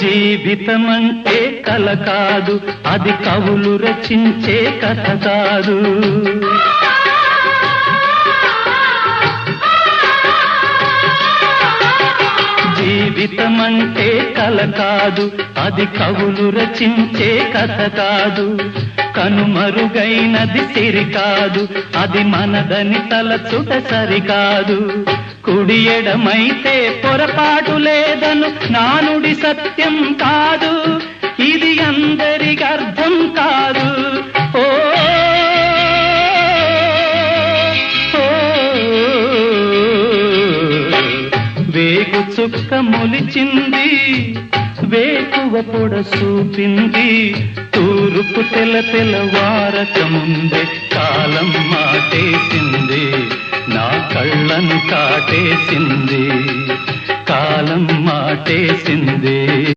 జీవితమంటే కల కాదు, అది కవులు రచించే కథ కాదు. జీవితమంటే కల కాదు, అది కవులు రచించే కథ కాదు. కనుమరుగైనది సిరి కాదు, అది మనదని తలచుట సరికాదు. కుడి ఎడమైతే పొరపాటు లేదను నానుడి సత్యం కాదు, ఇది అందరికి అర్థం కాదు. ఓ వేగు చుక్క మొలిచింది, వేకువ పొడ చూపింది, తూరుపు తెల్లవారక ముందే కాలం మాటేసింది, నా కళ్ళను కాటేసింది, కాలం మాటేసింది.